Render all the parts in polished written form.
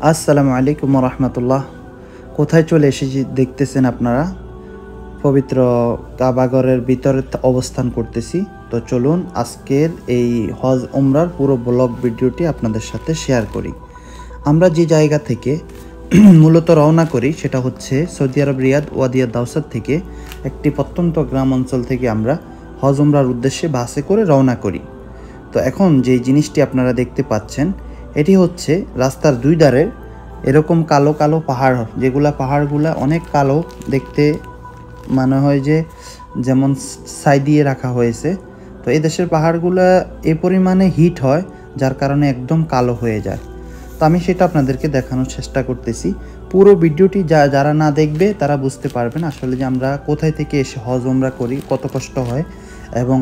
আসসালামু আলাইকুম রহমতুল্লাহ। কোথায় চলে এসেছি দেখতেছেন আপনারা? পবিত্র কাবাগরের ভিতরে অবস্থান করতেছি। তো চলুন আজকের এই হজ উমরার পুরো ব্লগ ভিডিওটি আপনাদের সাথে শেয়ার করি। আমরা যে জায়গা থেকে মূলত রওনা করি সেটা হচ্ছে সৌদি আরব রিয়াদ ওয়াদিয়া দাউসার থেকে, একটি প্রত্যন্ত গ্রাম অঞ্চল থেকে আমরা হজ উমরার উদ্দেশ্যে বাসে করে রওনা করি। তো এখন যে জিনিসটি আপনারা দেখতে পাচ্ছেন এটি হচ্ছে রাস্তার দুই ধারে এরকম কালো কালো পাহাড়, পাহাড়গুলা অনেক কালো দেখতে, মনে হয় যে যেমন ছাই দিয়ে রাখা হয়েছে। তো এই দেশের পাহাড়গুলা এ পরিমাণে হিট হয় যার কারণে একদম কালো হয়ে যায়। তো আমি সেটা আপনাদেরকে দেখানোর চেষ্টা করতেছি। পুরো ভিডিওটি যারা না দেখবে তারা বুঝতে পারবেন আসলে যে আমরা কোথায় থেকে এসে হজ উমরা করি, কত কষ্ট হয় এবং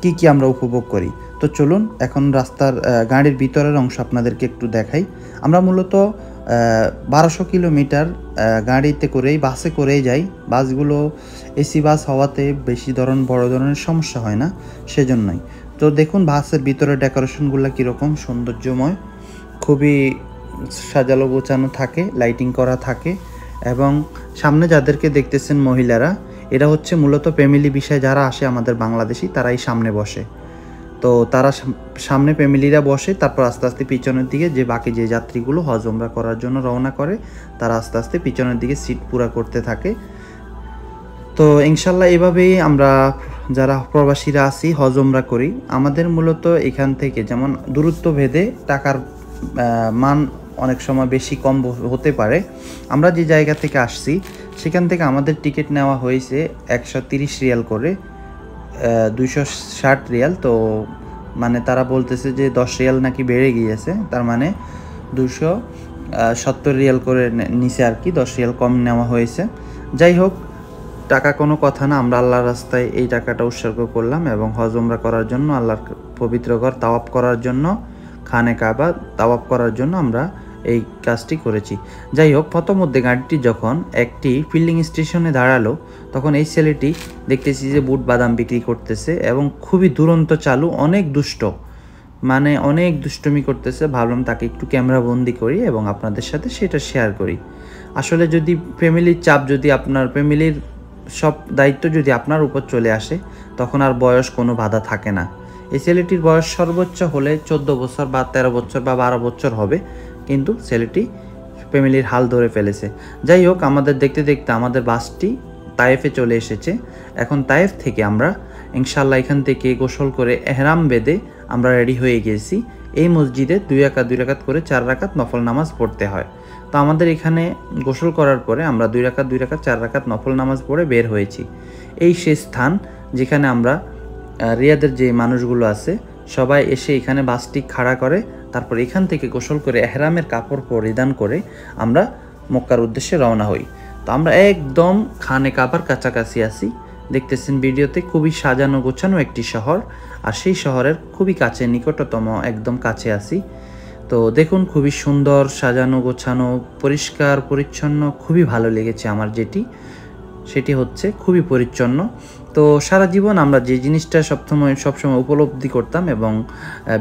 কি আমরা উপভোগ করি। তো চলুন এখন রাস্তার গাড়ির ভিতরের অংশ আপনাদেরকে একটু দেখাই। আমরা মূলত 1200 কিলোমিটার গাড়িতে করেই, বাসে করেই যাই। বাসগুলো এসি বাস হওয়াতে বেশি বড় ধরনের সমস্যা হয় না, সেজন্যই। তো দেখুন বাসের ভিতরে ডেকোরেশনগুলো কীরকম সৌন্দর্যময়, খুবই সাজালো গোছানো থাকে, লাইটিং করা থাকে। এবং সামনে যাদেরকে দেখতেছেন মহিলারা, এরা হচ্ছে মূলত ফ্যামিলি বিষয়ে যারা আসে আমাদের বাংলাদেশি, তারাই সামনে বসে। তো তারা সামনে ফ্যামিলিরা বসে, তারপর আস্তে আস্তে পিছনের দিকে বাকি যে যাত্রীগুলো হজ উমরা করার জন্য রওনা করে তারা আস্তে আস্তে পিছনের দিকে সিট পুরা করতে থাকে। তো ইনশাল্লাহ এভাবেই আমরা যারা প্রবাসীরা আছি হজ উমরা করি। আমাদের মূলত এখান থেকে যেমন দূরত্ব ভেদে টাকার মান অনেক সময় বেশি কম হতে পারে। আমরা যে জায়গা থেকে আসছি সেখান থেকে আমাদের টিকিট নেওয়া হয়েছে 130 রিয়াল করে, 260 রিয়াল। তো মানে তারা বলতেছে যে 10 রিয়াল নাকি বেড়ে গিয়েছে, তার মানে 270 রিয়াল করে নিচে আর কি, 10 রিয়াল কম নেওয়া হয়েছে। যাই হোক, টাকা কোনো কথা না, আমরা আল্লাহর রাস্তায় এই টাকাটা উৎসর্গ করলাম এবং হজ উমরা করার জন্য, আল্লাহর পবিত্র ঘর তাওয়াফ করার জন্য, খানে কাবা তাওয়াফ করার জন্য আমরা এই কাজটি করেছি। যাই হোক, প্রথমধ্যে গাড়িটি যখন একটি ফিল্ডিং স্টেশনে দাঁড়ালো তখন এই ছেলেটি দেখতেছি যে বুট বাদাম বিক্রি করতেছে এবং খুবই দুরন্ত চালু, অনেক দুষ্ট, মানে অনেক দুষ্টুমি করতেছে। ভাবলাম তাকে একটু ক্যামেরা বন্দি করি এবং আপনাদের সাথে সেটা শেয়ার করি। আসলে যদি ফ্যামিলির চাপ, যদি আপনার ফ্যামিলির সব দায়িত্ব যদি আপনার উপর চলে আসে তখন আর বয়স কোনো বাধা থাকে না। এই ছেলেটির বয়স সর্বোচ্চ হলে 14 বছর বা 13 বছর বা 12 বছর হবে, কিন্তু ছেলেটি ফ্যামিলির হাল ধরে ফেলেছে। যাই হোক, আমাদের দেখতে দেখতে আমাদের বাসটি তায়েফে চলে এসেছে। এখন তায়েফ থেকে আমরা ইনশাল্লাহ এখান থেকে গোসল করে এহরাম বেঁধে আমরা রেডি হয়ে গেছি। এই মসজিদে 2 রাকাত করে 4 রাকাত নফল নামাজ পড়তে হয়। তো আমাদের এখানে গোসল করার পরে আমরা 2 রাকাত 4 রাকাত নফল নামাজ পড়ে বের হয়েছি। এই সে স্থান যেখানে আমরা রিয়াদের যে মানুষগুলো আছে সবাই এসে এখানে বাসটি খাড়া করে, তারপর এখান থেকে গোসল করে এহরামের কাপড় পরিধান করে আমরা মক্কার উদ্দেশ্যে রওনা হই। তো আমরা একদম খানে কাবার কাছাকাছি আছি, দেখতেছেন ভিডিওতে। খুবই সাজানো গোছানো একটি শহর, আর সেই শহরের খুবই কাছে, নিকটতম একদম কাছে আছি। তো দেখুন খুবই সুন্দর সাজানো গোছানো, পরিষ্কার পরিচ্ছন্ন, খুবই ভালো লেগেছে আমার। সেটি হচ্ছে খুবই পরিচ্ছন্ন। তো সারা জীবন আমরা যে জিনিসটা সবসময় উপলব্ধি করতাম এবং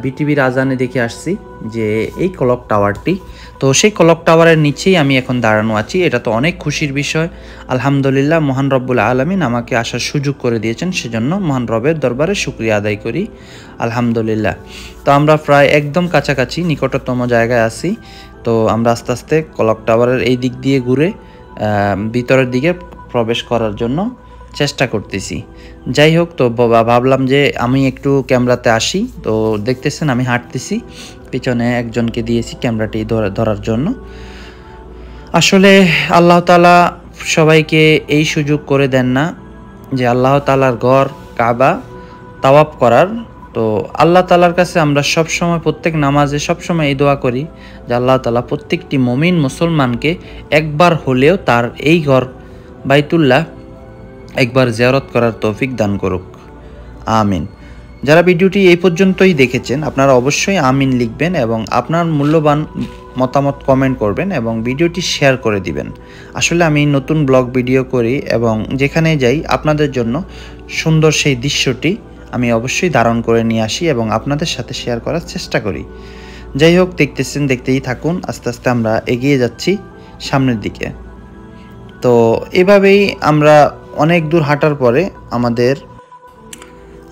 বিটিভির আজানে দেখে আসছি যে এই ক্লক টাওয়ারটি, তো সেই ক্লক টাওয়ারের নিচেই আমি এখন দাঁড়ানো আছি। এটা তো অনেক খুশির বিষয়। আলহামদুলিল্লাহ, মহান রব্বুল আলামিন আমাকে আসার সুযোগ করে দিয়েছেন, সেজন্য মহান রবের দরবারে শুকরিয়া আদায় করি, আলহামদুলিল্লাহ। তো আমরা প্রায় একদম কাছাকাছি নিকটতম জায়গায় আছি। তো আমরা আস্তে আস্তে ক্লক টাওয়ারের এই দিক দিয়ে ঘুরে ভিতরের দিকে প্রবেশ করার জন্য চেষ্টা করতেছি। যাই হোক, তো ভাবলাম যে আমি একটু ক্যামেরাতে আসি। তো দেখতেছেন আমি হাঁটতেছি, পিছনে একজনকে দিয়েছি ক্যামেরাটি ধরার জন্য। আসলে আল্লাহ তাআলা সবাইকে এই সুযোগ করে দেন না যে আল্লাহ তাআলার ঘর কাবা তাওয়াফ করার। তো আল্লাহ তাআলার কাছে আমরা সবসময় প্রত্যেক নামাজে সবসময় এই দোয়া করি যে আল্লাহ তাআলা প্রত্যেকটি মুমিন মুসলমানকে একবার হলেও তার এই ঘর বাইতুল্লাহ একবার জিয়ারত করার তৌফিক দান করুক, আমিন। যারা ভিডিওটি এই পর্যন্তই দেখেছেন আপনারা অবশ্যই আমিন লিখবেন এবং আপনার মূল্যবান মতামত কমেন্ট করবেন এবং ভিডিওটি শেয়ার করে দিবেন। আসলে আমি নতুন ব্লগ ভিডিও করি এবং যেখানে যাই আপনাদের জন্য সুন্দর সেই দৃশ্যটি আমি অবশ্যই ধারণ করে নিয়ে আসি এবং আপনাদের সাথে শেয়ার করার চেষ্টা করি। যাই হোক, দেখতেছেন, দেখতেই থাকুন। আস্তে আস্তে আমরা এগিয়ে যাচ্ছি সামনের দিকে। তো এভাবেই আমরা অনেক দূর হাঁটার পরে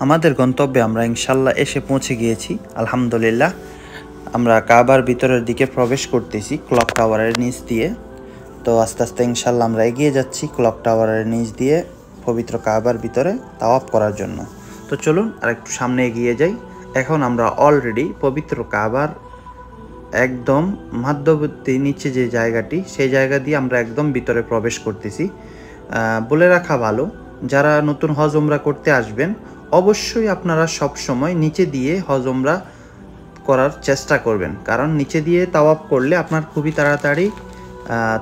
আমাদের গন্তব্যে আমরা ইনশাল্লাহ এসে পৌঁছে গিয়েছি। আলহামদুলিল্লাহ, আমরা কাবার ভিতরের দিকে প্রবেশ করতেছি ক্লক টাওয়ারের নিচ দিয়ে। তো আস্তে আস্তে ইনশাল্লাহ আমরা এগিয়ে যাচ্ছি ক্লক টাওয়ারের নিচ দিয়ে পবিত্র কাবার ভিতরে তাওয়াফ করার জন্য। তো চলুন আর একটু সামনে এগিয়ে যাই। এখন আমরা অলরেডি পবিত্র কাবার একদম মধ্যবর্তী নিচে যে জায়গাটি, সেই জায়গা দিয়ে আমরা একদম ভিতরে প্রবেশ করতেছি। বলে রাখা ভালো, যারা নতুন হজ ওমরা করতে আসবেন অবশ্যই আপনারা সব সময় নিচে দিয়ে হজ ওমরা করার চেষ্টা করবেন, কারণ নিচে দিয়ে তাওয়াফ করলে আপনার খুবই তাড়াতাড়ি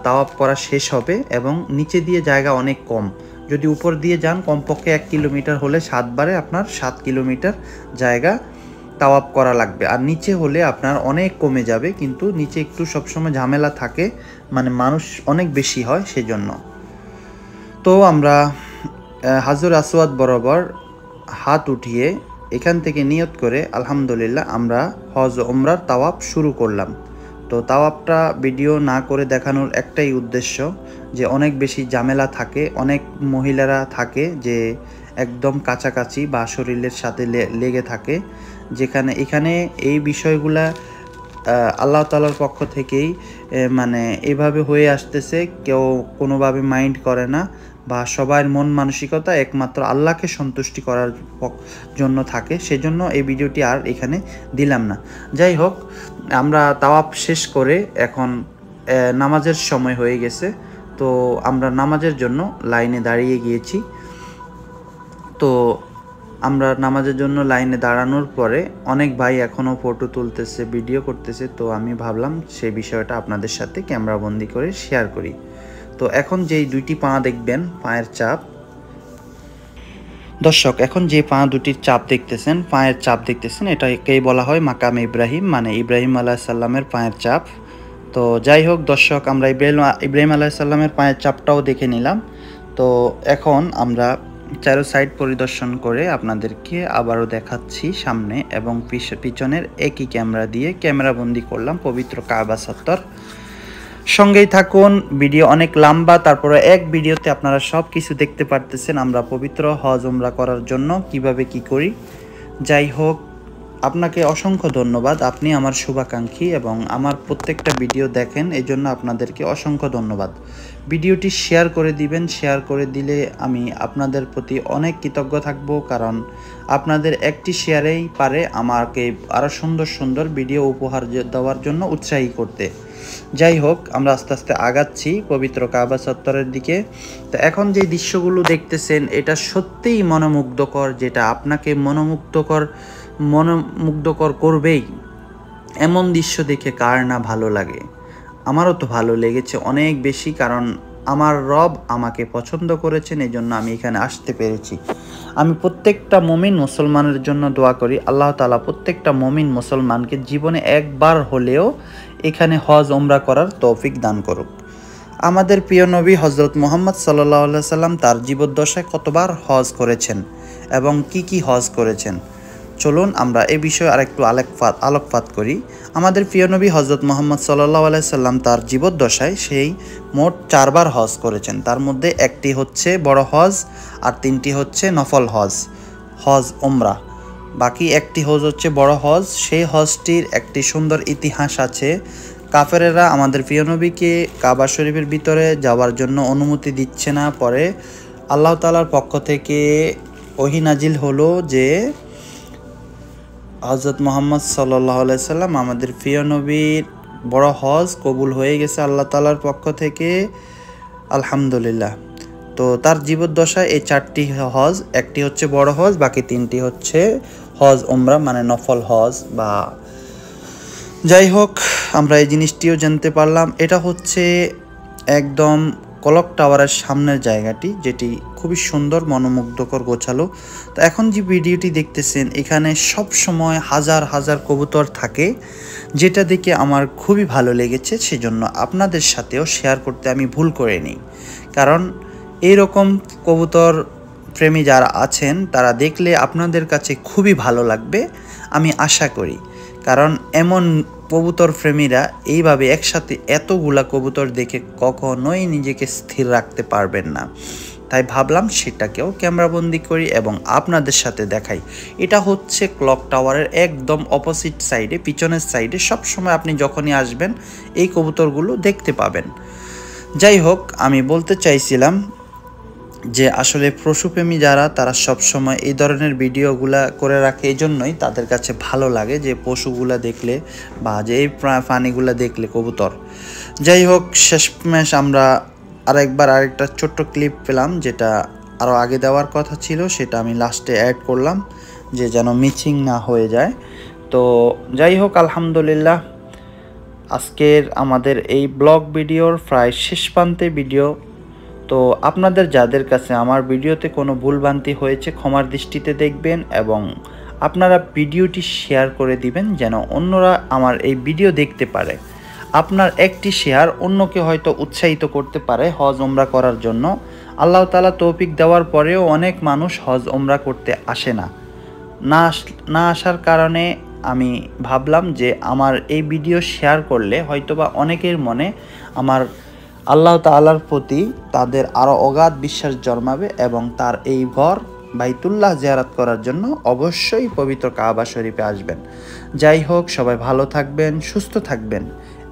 তাওয়াফ করা শেষ হবে এবং নিচে দিয়ে জায়গা অনেক কম। যদি উপর দিয়ে যান কমপক্ষে 1 কিলোমিটার হলে 7 বারে আপনার 7 কিলোমিটার জায়গা তাওয়াফ করা লাগবে, আর নিচে হলে আপনার অনেক কমে যাবে। কিন্তু নিচে একটু সবসময় ঝামেলা থাকে, মানে মানুষ অনেক বেশি হয় সেজন্য। তো আমরা হাজর আসওয়াদ বরাবর হাত উঠিয়ে এখান থেকে নিয়ত করে আলহামদুলিল্লাহ আমরা হজ ওমরার তাওয়াফ শুরু করলাম। তো তাওয়াফটা ভিডিও না করে দেখানোর একটাই উদ্দেশ্য যে অনেক বেশি ঝামেলা থাকে, অনেক মহিলারা থাকে যে একদম কাছাকাছি বা শরীরের সাথে লেগে থাকে, এখানে এই বিষয়গুলা আল্লাহ তাআলার পক্ষ থেকেই মানে এভাবে হয়ে আসতেছে। কেউ কোনোভাবে মাইন্ড করে না, বা সবার মন মানসিকতা একমাত্র আল্লাহকে সন্তুষ্টি করার জন্য থাকে। সেজন্য এই ভিডিওটি আর এখানে দিলাম না। যাই হোক, আমরা তাওয়াফ শেষ করে এখন নামাজের সময় হয়ে গেছে। তো আমরা নামাজের জন্য লাইনে দাঁড়িয়ে গিয়েছি। তো আমরা নামাজের জন্য লাইনে দাঁড়ানোর পরে অনেক ভাই এখনও ফটো তুলতেছে, ভিডিও করতেছে। তো আমি ভাবলাম সেই বিষয়টা আপনাদের সাথে ক্যামেরাবন্দি করে শেয়ার করি। তো এখন যেই দুইটি পা দেখবেন, পায়ের চাপ, দর্শক এখন যে পা দুটির চাপ দেখতেছেন, পায়ের চাপ দেখতেছেন, এটাকেই বলা হয় মাকাম ইব্রাহিম, মানে ইব্রাহিম আলাইহিস সালামের পায়ের চাপ। তো যাই হোক দর্শক, আমরা ইব্রাহিম আলাইহিস সালামের পায়ের চাপটাও দেখে নিলাম। তো এখন আমরা চারো সাইড পরিদর্শন করে আপনাদেরকে আবারও দেখাচ্ছি সামনে এবং পিছনের একই ক্যামেরা দিয়ে ক্যামেরাবন্দি করলাম পবিত্র কাবা চত্বর। সঙ্গেই থাকুন, ভিডিও অনেক লম্বা, তারপরে এক ভিডিওতে আপনারা সব কিছু দেখতে পারতেছেন আমরা পবিত্র হজ ওমরা করার জন্য কিভাবে কি করি। যাই হোক, আপনাকে অসংখ্য ধন্যবাদ, আপনি আমার শুভাকাঙ্ক্ষী এবং আমার প্রত্যেকটা ভিডিও দেখেন, এই জন্য আপনাদেরকে অসংখ্য ধন্যবাদ। ভিডিওটি শেয়ার করে দিবেন, শেয়ার করে দিলে আমি আপনাদের প্রতি অনেক কৃতজ্ঞ থাকব, কারণ আপনাদের একটি শেয়ারেই পারে আমাকে আরও সুন্দর সুন্দর ভিডিও উপহার দেওয়ার জন্য উৎসাহী করতে। যাই হোক, আমরা আস্তে আস্তে আগাচ্ছি পবিত্র কাবা চত্বরের দিকে। তো এখন যে দৃশ্যগুলো দেখতেছেন এটা সত্যিই মনোমুগ্ধকর, যেটা আপনাকে মনোমুগ্ধকর করবেই। এমন দৃশ্য দেখে কার না ভালো লাগে, আমারও তো ভালো লেগেছে অনেক বেশি, কারণ আমার রব আমাকে পছন্দ করেছেন, এই জন্য আমি এখানে আসতে পেরেছি। আমি প্রত্যেকটা মুমিন মুসলমানের জন্য দোয়া করি আল্লাহ তাআলা প্রত্যেকটা মুমিন মুসলমানকে জীবনে একবার হলেও এখানে হজ ওমরা করার তৌফিক দান করুক। আমাদের প্রিয় নবী হযরত মুহাম্মদ সাল্লাল্লাহু আলাইহি সাল্লাম তার জীবদ্দশায় কতবার হজ করেছেন এবং কি হজ করেছেন, চলুন আমরা এই বিষয়ে আরেকটু আলোকপাত করি। আমাদের প্রিয় নবী হযরত মুহাম্মদ সাল্লাল্লাহু আলাইহি সাল্লাম তার জীবদ্দশায় সেই মোট 4 বার হজ করেছেন। তার মধ্যে একটি হচ্ছে বড় হজ আর 3টি হচ্ছে নফল হজ ওমরা। বাকি একটি হজ হচ্ছে বড় হজ। সেই হজটির একটি সুন্দর ইতিহাস আছে। কাফেরেরা আমাদের প্রিয় নবীকে কাবা শরীফের ভিতরে যাওয়ার জন্য অনুমতি দিচ্ছে না। পরে আল্লাহ তাআলার পক্ষ থেকে ওহী নাজিল হলো যে হযরত মুহাম্মদ সাল্লাল্লাহু আলাইহি সাল্লাম আমাদের প্রিয় নবীর বড় হজ কবুল হয়ে গেছে আল্লাহ তাআলার পক্ষ থেকে, আলহামদুলিল্লাহ। তো তার জীবদ্দশায় এই 4টি হজ, একটি হচ্ছে বড় হজ, বাকি 3টি হচ্ছে হজ ওমরা মানে নফল হজ। বা যাই হোক, আমরা এই জিনিসটিও জানতে পারলাম। এটা হচ্ছে একদম ক্লক টাওয়ারের সামনের জায়গাটি, যেটি খুবই সুন্দর, মনোমুগ্ধকর, গোছালো। তো এখন যে ভিডিওটি দেখতেছেন এখানে সব সময় হাজার হাজার কবুতর থাকে, যেটা দেখে আমার খুবই ভালো লেগেছে, সেজন্য আপনাদের সাথেও শেয়ার করতে আমি ভুল করিনি। কারণ এইরকম কবুতর প্রেমী যারা আছেন তারা দেখলে আপনাদের কাছে খুবই ভালো লাগবে আমি আশা করি। কারণ এমন কবুতর প্রেমীরা এইভাবে একসাথে এতগুলা কবুতর দেখে কখনোই নিজেকে স্থির রাখতে পারবেন না। তাই ভাবলাম সেটাকেও ক্যামেরাবন্দি করি এবং আপনাদের সাথে দেখাই। এটা হচ্ছে ক্লক টাওয়ারের একদম অপোজিট সাইডে, পিছনের সাইডে। সবসময় আপনি যখনই আসবেন এই কবুতরগুলো দেখতে পাবেন। যাই হোক, আমি বলতে চাইছিলাম যে আসলে পশুপ্রেমী যারা, তারা সবসময় এই ধরনের ভিডিওগুলা করে রাখে, এই জন্যই তাদের কাছে ভালো লাগে যে পশুগুলা দেখলে বা যে এই প্রাণীগুলা দেখলে কবুতর। যাই হোক, শেষমেশ আমরা আরেকটা ছোট্ট ক্লিপ পেলাম, যেটা আরও আগে দেওয়ার কথা ছিল, সেটা আমি লাস্টে অ্যাড করলাম যে যেন মিচিং না হয়ে যায়। তো যাই হোক, আলহামদুলিল্লাহ, আজকের আমাদের এই ব্লগ ভিডিওর প্রায় শেষ প্রান্তে ভিডিও। তো আপনাদের যাদের কাছে আমার ভিডিওতে কোনো ভুলভ্রান্তি হয়েছে ক্ষমার দৃষ্টিতে দেখবেন এবং আপনারা ভিডিওটি শেয়ার করে দিবেন যেন অন্যরা আমার এই ভিডিও দেখতে পারে। আপনার একটি শেয়ার অন্যকে হয়তো উৎসাহিত করতে পারে হজ ওমরা করার জন্য। আল্লাহ তাআলা তৌফিক দেওয়ার পরেও অনেক মানুষ হজ ওমরা করতে আসে না আসার কারণে আমি ভাবলাম যে আমার এই ভিডিও শেয়ার করলে হয়তোবা অনেকের মনে আমার আল্লাহ তাআলার প্রতি তাদের আরও অগাধ বিশ্বাস জন্মাবে এবং তার এই ঘর বাইতুল্লাহ জিয়ারত করার জন্য অবশ্যই পবিত্র কাবা শরীফে আসবেন। যাই হোক, সবাই ভালো থাকবেন, সুস্থ থাকবেন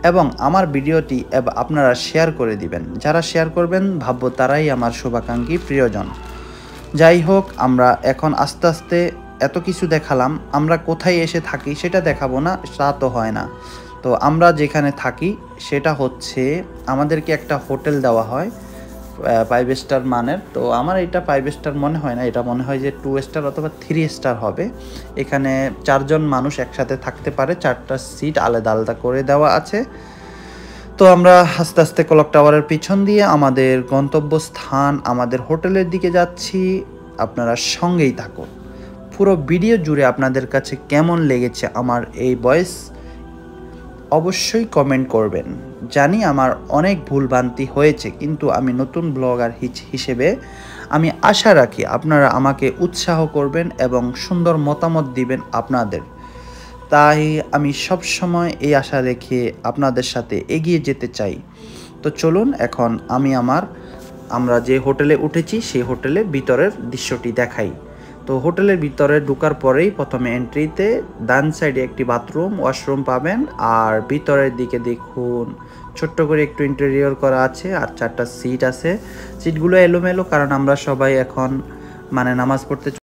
এবং আমার ভিডিওটি আপনারা শেয়ার করে দিবেন। যারা শেয়ার করবেন ভাববো তারাই আমার শুভাকাঙ্ক্ষী প্রিয়জন। যাই হোক, আমরা এখন আস্তে আস্তে এত কিছু দেখালাম, আমরা কোথায় এসে থাকি সেটা দেখাবো না, তা তো হয় না। তো আমরা যেখানে থাকি সেটা হচ্ছে, আমাদেরকে একটা হোটেল দেওয়া হয় 5 স্টার মানের। তো আমার এটা 5 স্টার মনে হয় না, এটা মনে হয় যে 2 স্টার অথবা 3 স্টার হবে। এখানে 4 জন মানুষ একসাথে থাকতে পারে, 4টা সিট আলাদা আলাদা করে দেওয়া আছে। তো আমরা আস্তে আস্তে ক্লক টাওয়ারের পিছন দিয়ে আমাদের গন্তব্যস্থান, আমাদের হোটেলের দিকে যাচ্ছি। আপনারা সঙ্গেই থাকুন। পুরো ভিডিও জুড়ে আপনাদের কাছে কেমন লেগেছে আমার এই ভয়েস অবশ্যই কমেন্ট করবেন। জানি আমার অনেক ভুলভ্রান্তি হয়েছে, কিন্তু আমি নতুন ব্লগার হিসেবে আমি আশা রাখি আপনারা আমাকে উৎসাহ করবেন এবং সুন্দর মতামত দিবেন আপনাদের। তাই আমি সব সময় এই আশা রেখে আপনাদের সাথে এগিয়ে যেতে চাই। তো চলুন এখন আমরা যে হোটেলে উঠেছি সেই হোটেলের ভিতরের দৃশ্যটি দেখাই। তো হোটেলের ভিতরে ঢোকার পরেই প্রথমে এন্ট্রিতে ডান সাইডে একটি বাথরুম, ওয়াশরুম পাবেন। আর ভিতরের দিকে দেখুন ছোট্ট করে একটু ইন্টেরিয়র করা আছে আর 4টা সিট আছে। সিটগুলো এলোমেলো, কারণ আমরা সবাই এখন নামাজ পড়তে